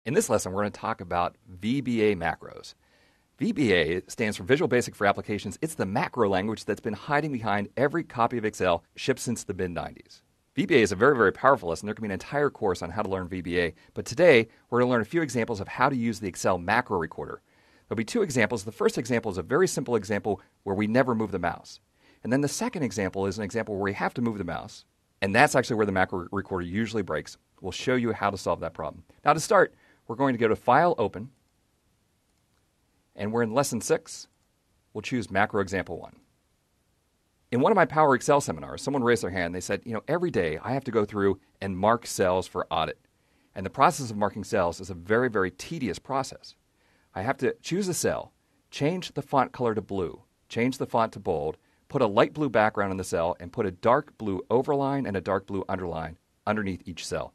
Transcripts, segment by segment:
In this lesson, we're going to talk about VBA macros. VBA stands for Visual Basic for Applications. It's the macro language that's been hiding behind every copy of Excel shipped since the mid-90s. VBA is a very, very powerful lesson. There can be an entire course on how to learn VBA. But today, we're going to learn a few examples of how to use the Excel macro recorder. There'll be two examples. The first example is a very simple example where we never move the mouse. And then the second example is an example where we have to move the mouse. And that's actually where the macro recorder usually breaks. We'll show you how to solve that problem. Now to start, we're going to go to File, Open, and we're in Lesson 6. We'll choose Macro Example 1. In one of my Power Excel seminars, someone raised their hand. They said, every day I have to go through and mark cells for audit. And the process of marking cells is a very, very tedious process. I have to choose a cell, change the font color to blue, change the font to bold, put a light blue background in the cell, and put a dark blue overline and a dark blue underline underneath each cell.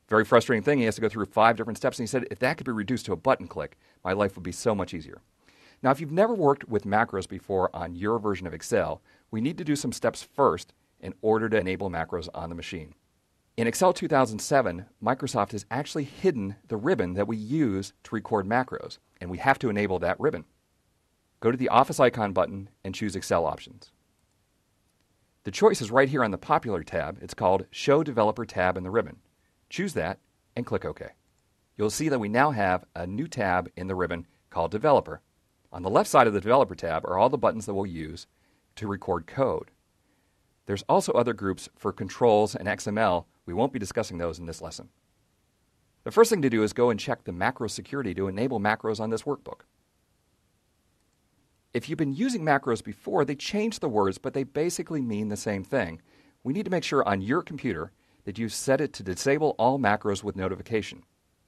Very frustrating thing. He has to go through 5 different steps. And he said, if that could be reduced to a button click, my life would be so much easier. Now, if you've never worked with macros before on your version of Excel, we need to do some steps first in order to enable macros on the machine. In Excel 2007, Microsoft has actually hidden the ribbon that we use to record macros, and we have to enable that ribbon. Go to the Office icon button and choose Excel Options. The choice is right here on the Popular tab. It's called Show Developer tab in the ribbon. Choose that and click OK. You'll see that we now have a new tab in the ribbon called Developer. On the left side of the Developer tab are all the buttons that we'll use to record code. There's also other groups for controls and XML. We won't be discussing those in this lesson. The first thing to do is go and check the macro security to enable macros on this workbook. If you've been using macros before, they change the words, but they basically mean the same thing. We need to make sure on your computer that you set it to disable all macros with notification.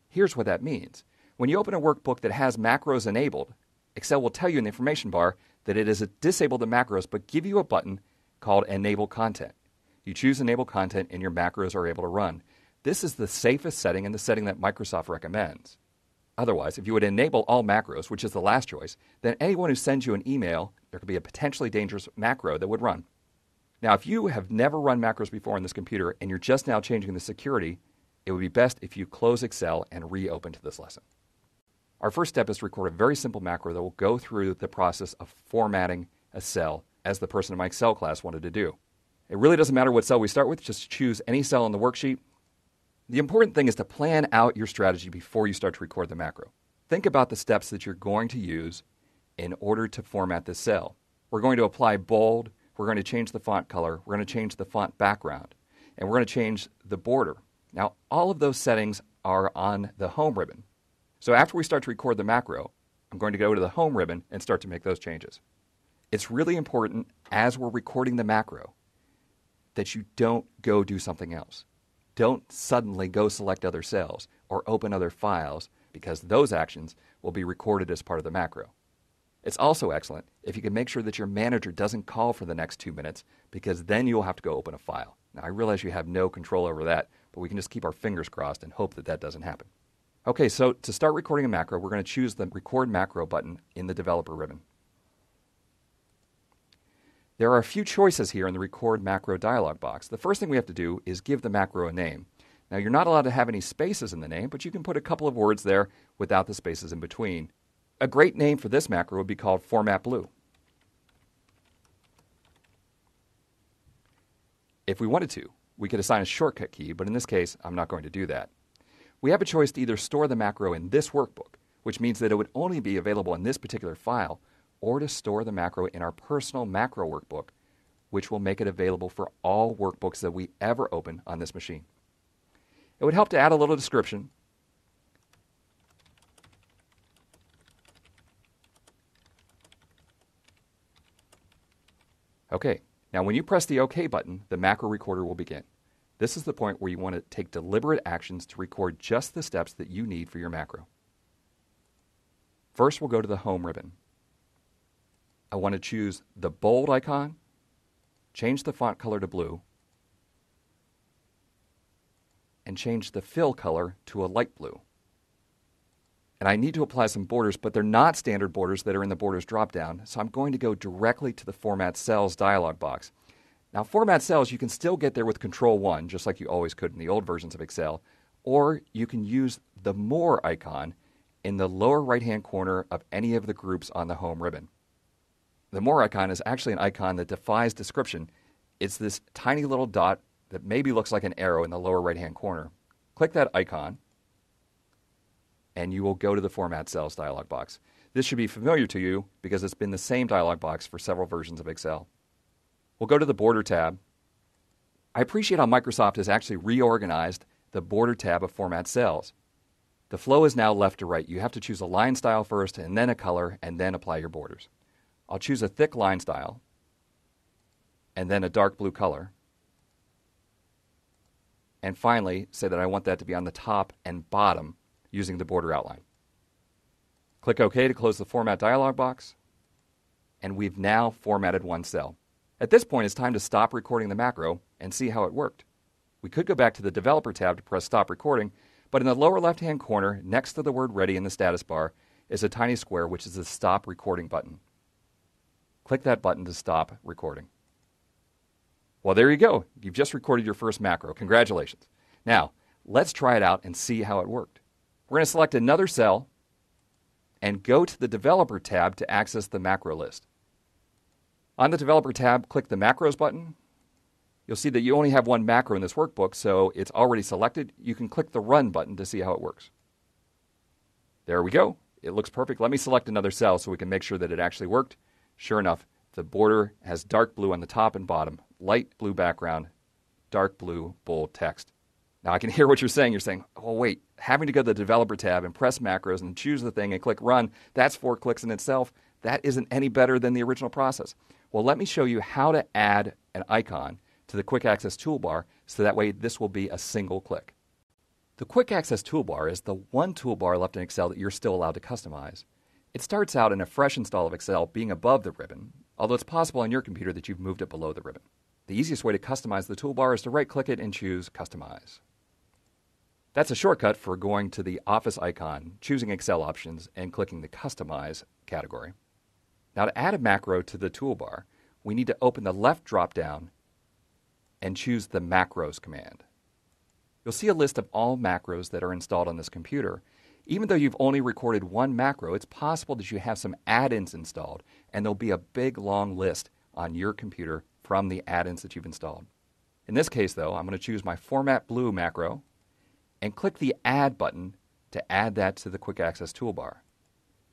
Here's what that means. When you open a workbook that has macros enabled, Excel will tell you in the information bar that it has disabled the macros, but give you a button called Enable Content. You choose Enable Content and your macros are able to run. This is the safest setting and the setting that Microsoft recommends. Otherwise, if you would enable all macros, which is the last choice, then anyone who sends you an email, there could be a potentially dangerous macro that would run. Now, if you have never run macros before on this computer and you're just now changing the security, it would be best if you close Excel and reopen to this lesson. Our first step is to record a very simple macro that will go through the process of formatting a cell as the person in my Excel class wanted to do. It really doesn't matter what cell we start with, just choose any cell on the worksheet. The important thing is to plan out your strategy before you start to record the macro. Think about the steps that you're going to use in order to format this cell. We're going to apply bold. We're going to change the font color, we're going to change the font background, and we're going to change the border. Now, all of those settings are on the Home ribbon. So after we start to record the macro, I'm going to go to the Home ribbon and start to make those changes. It's really important as we're recording the macro that you don't go do something else. Don't suddenly go select other cells or open other files because those actions will be recorded as part of the macro. It's also excellent if you can make sure that your manager doesn't call for the next 2 minutes because then you'll have to go open a file. Now, I realize you have no control over that, but we can just keep our fingers crossed and hope that that doesn't happen. Okay, so to start recording a macro, we're going to choose the Record Macro button in the Developer ribbon. There are a few choices here in the Record Macro dialog box. The first thing we have to do is give the macro a name. Now, you're not allowed to have any spaces in the name, but you can put a couple of words there without the spaces in between. A great name for this macro would be called Format Blue. If we wanted to, we could assign a shortcut key, but in this case, I'm not going to do that. We have a choice to either store the macro in this workbook, which means that it would only be available in this particular file, or to store the macro in our personal macro workbook, which will make it available for all workbooks that we ever open on this machine. It would help to add a little description. Okay, now when you press the OK button, the macro recorder will begin. This is the point where you want to take deliberate actions to record just the steps that you need for your macro. First, we'll go to the Home ribbon. I want to choose the bold icon, change the font color to blue, and change the fill color to a light blue. And I need to apply some borders, but they're not standard borders that are in the Borders dropdown, so I'm going to go directly to the Format Cells dialog box. Now, Format Cells, you can still get there with Control-1, just like you always could in the old versions of Excel, or you can use the More icon in the lower right-hand corner of any of the groups on the home ribbon. The More icon is actually an icon that defies description. It's this tiny little dot that maybe looks like an arrow in the lower right-hand corner. Click that icon, and you will go to the Format Cells dialog box. This should be familiar to you because it's been the same dialog box for several versions of Excel. We'll go to the Border tab. I appreciate how Microsoft has actually reorganized the Border tab of Format Cells. The flow is now left to right. You have to choose a line style first, and then a color, and then apply your borders. I'll choose a thick line style, and then a dark blue color. And finally, say that I want that to be on the top and bottom using the border outline. Click OK to close the Format dialog box, and we've now formatted one cell. At this point, it's time to stop recording the macro and see how it worked. We could go back to the Developer tab to press Stop Recording, but in the lower left-hand corner, next to the word Ready in the status bar, is a tiny square which is the Stop Recording button. Click that button to stop recording. Well, there you go. You've just recorded your first macro. Congratulations. Now, let's try it out and see how it worked. We're going to select another cell and go to the Developer tab to access the macro list. On the Developer tab, click the Macros button. You'll see that you only have one macro in this workbook, so it's already selected. You can click the Run button to see how it works. There we go. It looks perfect. Let me select another cell so we can make sure that it actually worked. Sure enough, the border has dark blue on the top and bottom, light blue background, dark blue bold text. Now I can hear what you're saying. You're saying, oh wait, having to go to the Developer tab and press macros and choose the thing and click Run, that's 4 clicks in itself. That isn't any better than the original process. Well, let me show you how to add an icon to the Quick Access toolbar so that way this will be a single click. The Quick Access toolbar is the one toolbar left in Excel that you're still allowed to customize. It starts out in a fresh install of Excel being above the ribbon, although it's possible on your computer that you've moved it below the ribbon. The easiest way to customize the toolbar is to right-click it and choose Customize. That's a shortcut for going to the Office icon, choosing Excel options, and clicking the Customize category. Now to add a macro to the toolbar, we need to open the left drop-down and choose the Macros command. You'll see a list of all macros that are installed on this computer. Even though you've only recorded one macro, it's possible that you have some add-ins installed, and there'll be a big long list on your computer from the add-ins that you've installed. In this case, though, I'm going to choose my Format Blue macro and click the Add button to add that to the Quick Access toolbar.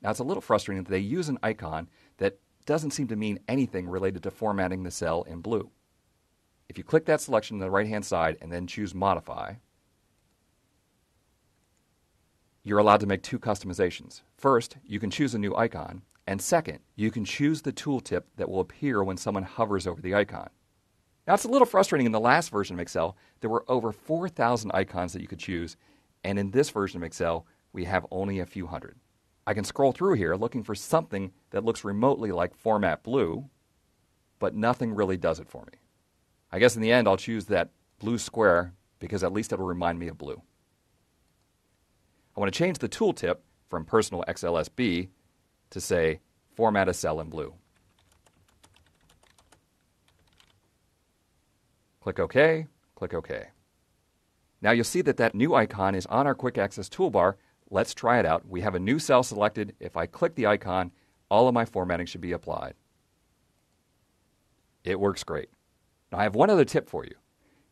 Now, it's a little frustrating that they use an icon that doesn't seem to mean anything related to formatting the cell in blue. If you click that selection on the right-hand side and then choose Modify, you're allowed to make 2 customizations. First, you can choose a new icon, and second, you can choose the tooltip that will appear when someone hovers over the icon. Now, it's a little frustrating. In the last version of Excel, there were over 4,000 icons that you could choose, and in this version of Excel, we have only a few hundred. I can scroll through here looking for something that looks remotely like Format Blue, but nothing really does it for me. I guess in the end, I'll choose that blue square because at least it'll remind me of blue. I want to change the tooltip from Personal XLSB to say Format a Cell in Blue. Click OK, click OK. Now you'll see that that new icon is on our Quick Access toolbar. Let's try it out. We have a new cell selected. If I click the icon, all of my formatting should be applied. It works great. Now I have one other tip for you.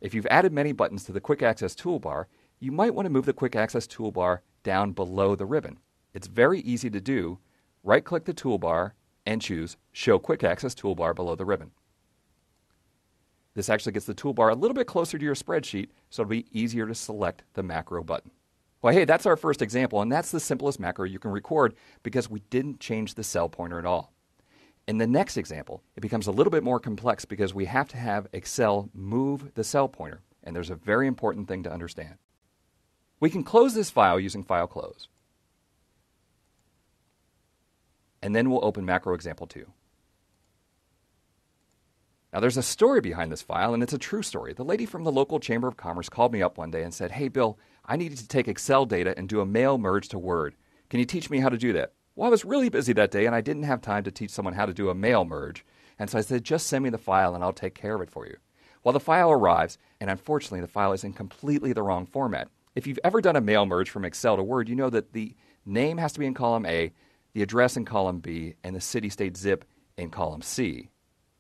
If you've added many buttons to the Quick Access toolbar, you might want to move the Quick Access toolbar down below the ribbon. It's very easy to do. Right-click the toolbar and choose Show Quick Access Toolbar below the ribbon. This actually gets the toolbar a little bit closer to your spreadsheet, so it'll be easier to select the macro button. Well, hey, that's our first example, and that's the simplest macro you can record because we didn't change the cell pointer at all. In the next example, it becomes a little bit more complex because we have to have Excel move the cell pointer, and there's a very important thing to understand. We can close this file using File Close. And then we'll open macro example 2. Now there's a story behind this file, and it's a true story. The lady from the local Chamber of Commerce called me up one day and said, "Hey Bill, I needed to take Excel data and do a mail merge to Word. Can you teach me how to do that?" Well, I was really busy that day, and I didn't have time to teach someone how to do a mail merge. And so I said, just send me the file, and I'll take care of it for you. Well, the file arrives, and unfortunately, the file is in completely the wrong format. If you've ever done a mail merge from Excel to Word, you know that the name has to be in column A, the address in column B, and the city, state, zip in column C.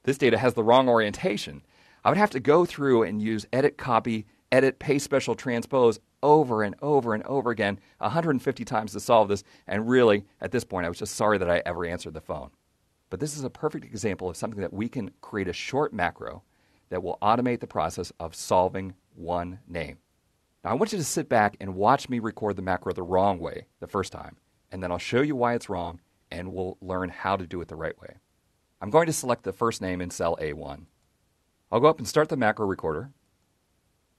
This data has the wrong orientation. I would have to go through and use edit, copy, edit, paste, special, transpose over and over and over again 150 times to solve this, and really, at this point, I was just sorry that I ever answered the phone. But this is a perfect example of something that we can create a short macro that will automate the process of solving one name. Now, I want you to sit back and watch me record the macro the wrong way the first time, and then I'll show you why it's wrong, and we'll learn how to do it the right way. I'm going to select the first name in cell A1. I'll go up and start the macro recorder.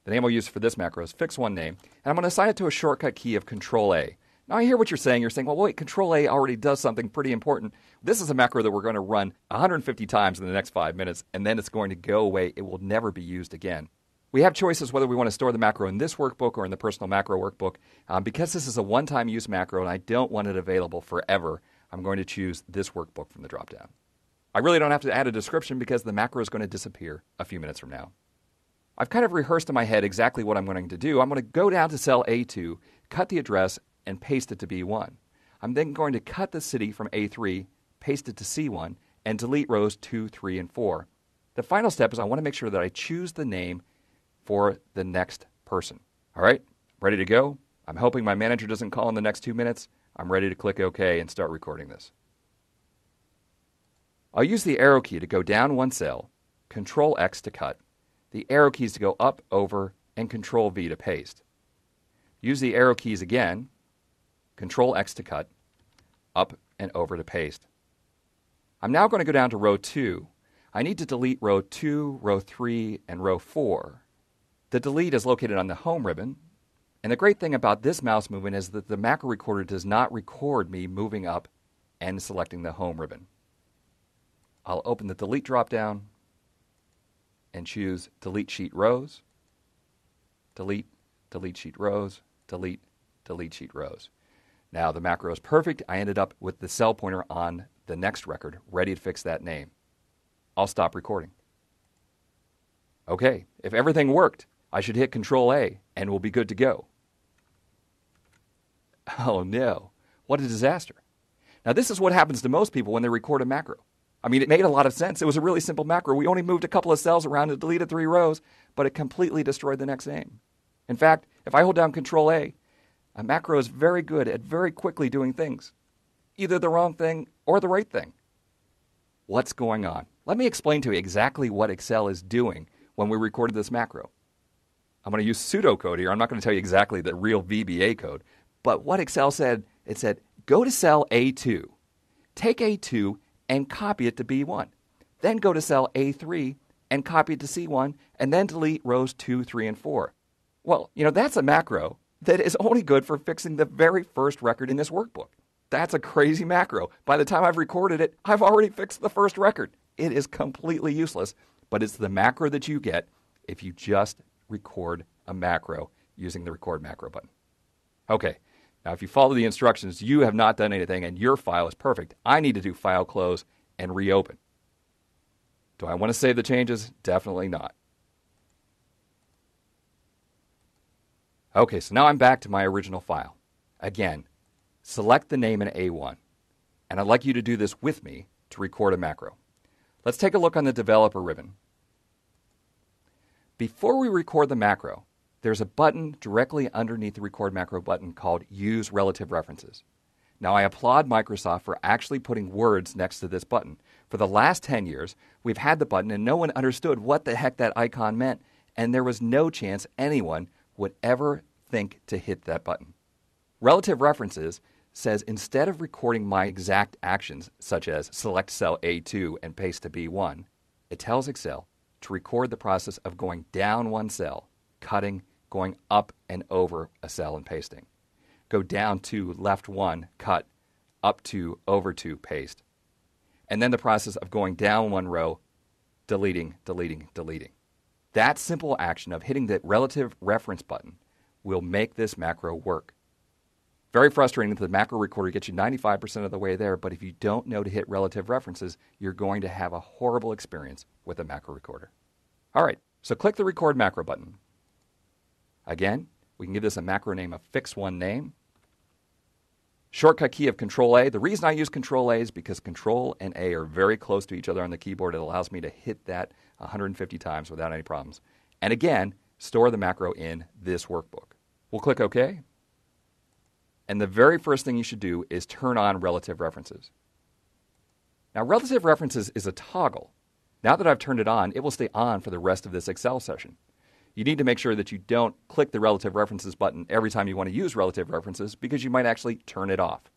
The name I'll use for this macro is fix one name, and I'm going to assign it to a shortcut key of Control-A. Now, I hear what you're saying. You're saying, well, wait, Control-A already does something pretty important. This is a macro that we're going to run 150 times in the next 5 minutes, and then it's going to go away. It will never be used again. We have choices whether we want to store the macro in this workbook or in the personal macro workbook. Because this is a one-time use macro and I don't want it available forever, I'm going to choose this workbook from the dropdown. I really don't have to add a description because the macro is going to disappear a few minutes from now. I've kind of rehearsed in my head exactly what I'm going to do. I'm going to go down to cell A2, cut the address, and paste it to B1. I'm then going to cut the city from A3, paste it to C1, and delete rows 2, 3, and 4. The final step is I want to make sure that I choose the name for the next person. All right, ready to go? I'm hoping my manager doesn't call in the next 2 minutes. I'm ready to click OK and start recording this. I'll use the arrow key to go down one cell, Control X to cut, the arrow keys to go up, over, and Control V to paste. Use the arrow keys again, Control X to cut, up and over to paste. I'm now going to go down to row 2. I need to delete row 2, row 3, and row 4. The delete is located on the home ribbon, and the great thing about this mouse movement is that the macro recorder does not record me moving up and selecting the home ribbon. I'll open the delete dropdown and choose delete sheet rows, delete, delete sheet rows, delete, delete sheet rows. Now the macro is perfect. I ended up with the cell pointer on the next record, ready to fix that name. I'll stop recording. Okay, if everything worked, I should hit Control A and we'll be good to go. Oh no, what a disaster. Now this is what happens to most people when they record a macro. I mean, it made a lot of sense. It was a really simple macro. We only moved a couple of cells around and deleted 3 rows, but it completely destroyed the next name. In fact, if I hold down Control A macro is very good at very quickly doing things, either the wrong thing or the right thing. What's going on? Let me explain to you exactly what Excel is doing when we recorded this macro. I'm going to use pseudocode here. I'm not going to tell you exactly the real VBA code, but what Excel said, it said, go to cell A2, take A2 and copy it to B1. Then go to cell A3 and copy it to C1, and then delete rows 2, 3, and 4. Well, that's a macro that is only good for fixing the very first record in this workbook. That's a crazy macro. By the time I've recorded it, I've already fixed the first record. It is completely useless, but it's the macro that you get if you just record a macro using the record macro button. Okay, now if you follow the instructions, you have not done anything and your file is perfect. I need to do file close and reopen. Do I want to save the changes? Definitely not. Okay, so now I'm back to my original file. Again, select the name in A1, and I'd like you to do this with me to record a macro. Let's take a look on the developer ribbon. Before we record the macro, there's a button directly underneath the record macro button called Use Relative References. Now, I applaud Microsoft for actually putting words next to this button. For the last 10 years, we've had the button and no one understood what the heck that icon meant, and there was no chance anyone would ever think to hit that button. Relative References says instead of recording my exact actions, such as select cell A2 and paste to B1, it tells Excel to record the process of going down one cell, cutting, going up and over a cell and pasting. Go down 2, left 1, cut, up 2, over 2, paste. And then the process of going down one row, deleting, deleting, deleting. That simple action of hitting the relative reference button will make this macro work. Very frustrating that the macro recorder gets you 95% of the way there, but if you don't know to hit relative references, you're going to have a horrible experience with a macro recorder. All right, so click the record macro button. Again, We can give this a macro name of fix1 name. Shortcut key of Control-A. The reason I use Control-A is because Control and A are very close to each other on the keyboard. It allows me to hit that 150 times without any problems. And again, store the macro in this workbook. We'll click OK. And the very first thing you should do is turn on relative references. Now, relative references is a toggle. Now that I've turned it on, it will stay on for the rest of this Excel session. You need to make sure that you don't click the relative references button every time you want to use relative references because you might actually turn it off.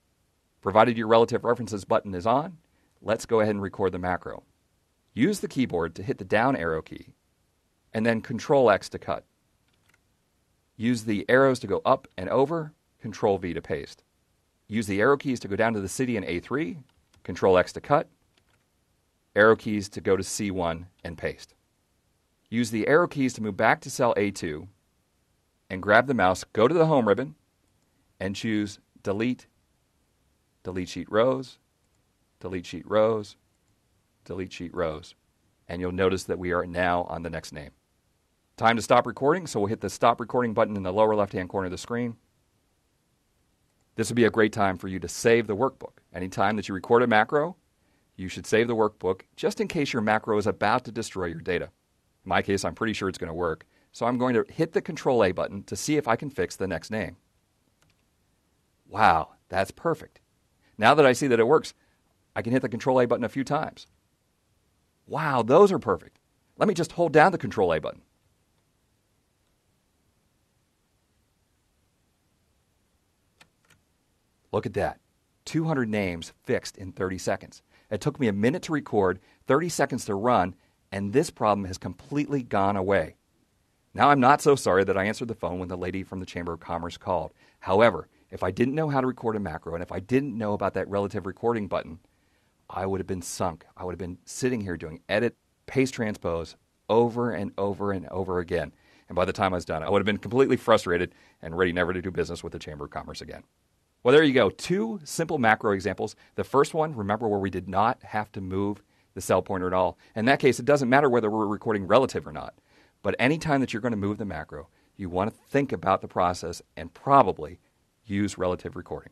Provided your relative references button is on, let's go ahead and record the macro. Use the keyboard to hit the down arrow key and then Control-X to cut. Use the arrows to go up and over, Control-V to paste. Use the arrow keys to go down to the city in A3, Control-X to cut, arrow keys to go to C1 and paste. Use the arrow keys to move back to cell A2 and grab the mouse, go to the home ribbon, and choose Delete, Delete Sheet Rows, Delete Sheet Rows, Delete Sheet Rows. And you'll notice that we are now on the next name. Time to stop recording, so we'll hit the Stop Recording button in the lower left-hand corner of the screen. This would be a great time for you to save the workbook. Anytime that you record a macro, you should save the workbook just in case your macro is about to destroy your data. In my case, I'm pretty sure it's going to work, so I'm going to hit the Control-A button to see if I can fix the next name. Wow, that's perfect. Now that I see that it works, I can hit the Control-A button a few times. Wow, those are perfect. Let me just hold down the Control-A button. Look at that. 200 names fixed in 30 seconds. It took me a minute to record, 30 seconds to run, and this problem has completely gone away. Now I'm not so sorry that I answered the phone when the lady from the Chamber of Commerce called. However, if I didn't know how to record a macro, and if I didn't know about that relative recording button, I would have been sunk. I would have been sitting here doing edit, paste, transpose over and over and over again. And by the time I was done, I would have been completely frustrated and ready never to do business with the Chamber of Commerce again. Well, there you go. 2 simple macro examples. The first one, remember, where we did not have to move the cell pointer at all. In that case, it doesn't matter whether we're recording relative or not. But anytime that you're going to move the macro, you want to think about the process and probably use relative recording.